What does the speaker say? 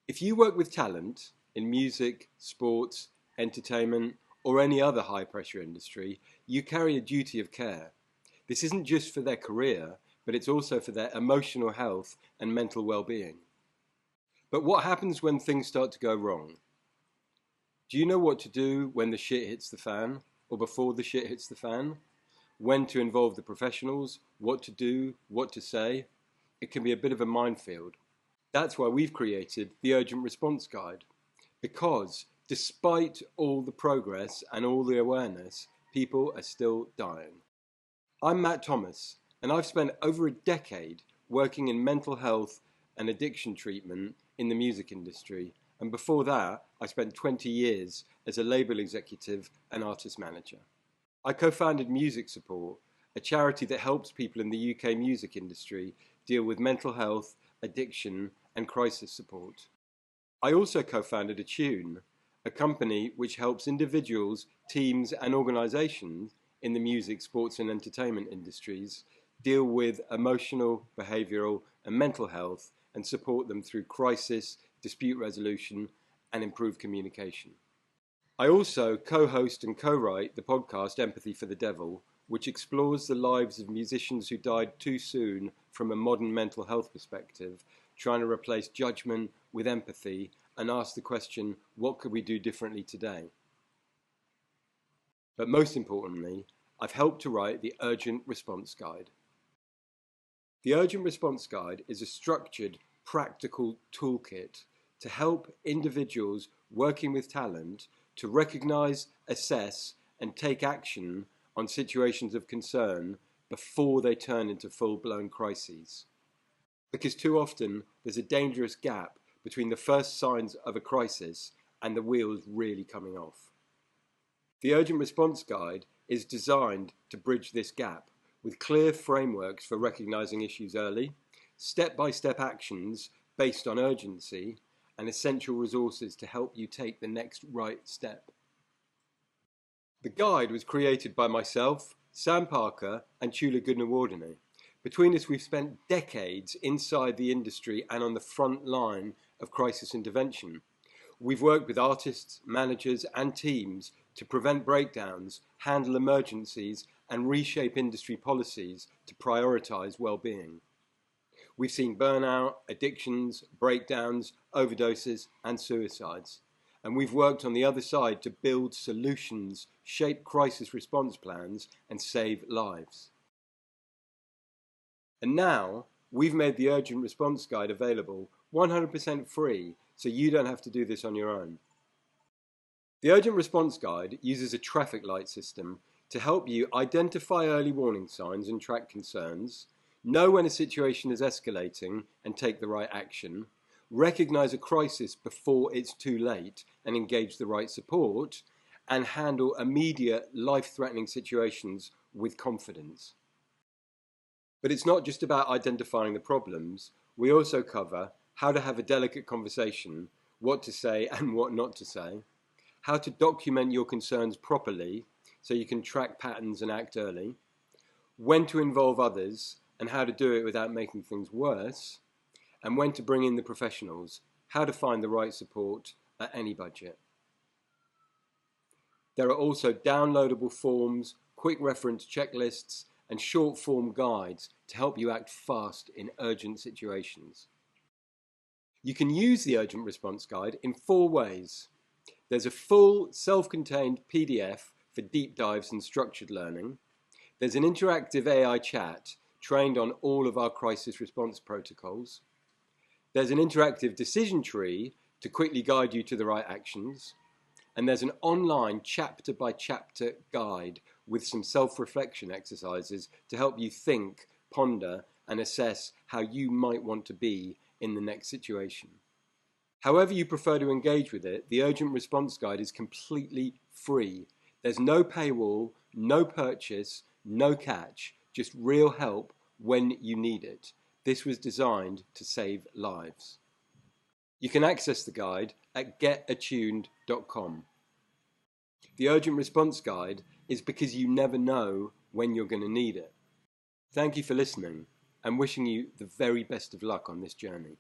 If you work with talent in music, sports, entertainment, or any other high-pressure industry, you carry a duty of care. This isn't just for their career, but it's also for their emotional health and mental well-being. But what happens when things start to go wrong? Do you know what to do when the shit hits the fan, or before the shit hits the fan? When to involve the professionals, what to do, what to say? It can be a bit of a minefield. That's why we've created the Urgent Response Guide. Because despite all the progress and all the awareness, people are still dying. I'm Matt Thomas, and I've spent over a decade working in mental health and addiction treatment in the music industry, and before that, I spent 20 years as a label executive and artist manager. I co-founded Music Support, a charity that helps people in the UK music industry deal with mental health, addiction, and crisis support. I also co-founded Attune, a company which helps individuals, teams, and organisations in the music, sports, and entertainment industries deal with emotional, behavioural, and mental health and support them through crisis, dispute resolution, and improved communication. I also co-host and co-write the podcast Empathy for the Devil, which explores the lives of musicians who died too soon from a modern mental health perspective, trying to replace judgment with empathy and ask the question, what could we do differently today? But most importantly, I've helped to write the Urgent Response Guide. The Urgent Response Guide is a structured, practical toolkit to help individuals working with talent to recognise, assess, and take action on situations of concern before they turn into full-blown crises. Because too often there's a dangerous gap between the first signs of a crisis and the wheels really coming off. The Urgent Response Guide is designed to bridge this gap with clear frameworks for recognising issues early, step-by-step actions based on urgency, and essential resources to help you take the next right step. The guide was created by myself, Sam Parker, and Chula Goonewardene. Between us, we've spent decades inside the industry and on the front line of crisis intervention. We've worked with artists, managers, and teams to prevent breakdowns, handle emergencies, and reshape industry policies to prioritise well-being. We've seen burnout, addictions, breakdowns, overdoses, and suicides. And we've worked on the other side to build solutions, shape crisis response plans, and save lives. And now, we've made the Urgent Response Guide available 100% free, so you don't have to do this on your own. The Urgent Response Guide uses a traffic light system to help you identify early warning signs and track concerns, know when a situation is escalating and take the right action, recognise a crisis before it's too late and engage the right support, and handle immediate life-threatening situations with confidence. But it's not just about identifying the problems. We also cover how to have a delicate conversation, what to say and what not to say, how to document your concerns properly so you can track patterns and act early, when to involve others and how to do it without making things worse, and when to bring in the professionals, how to find the right support at any budget. There are also downloadable forms, quick reference checklists, and short-form guides to help you act fast in urgent situations. You can use the Urgent Response Guide in 4 ways. There's a full self-contained PDF for deep dives and structured learning. There's an interactive AI chat trained on all of our crisis response protocols. There's an interactive decision tree to quickly guide you to the right actions. And there's an online chapter-by-chapter guide with some self-reflection exercises to help you think, ponder, and assess how you might want to be in the next situation. However you prefer to engage with it, the Urgent Response Guide is completely free. There's no paywall, no purchase, no catch, just real help when you need it. This was designed to save lives. You can access the guide at getattuned.com. The Urgent Response Guide is because you never know when you're going to need it. Thank you for listening and wishing you the very best of luck on this journey.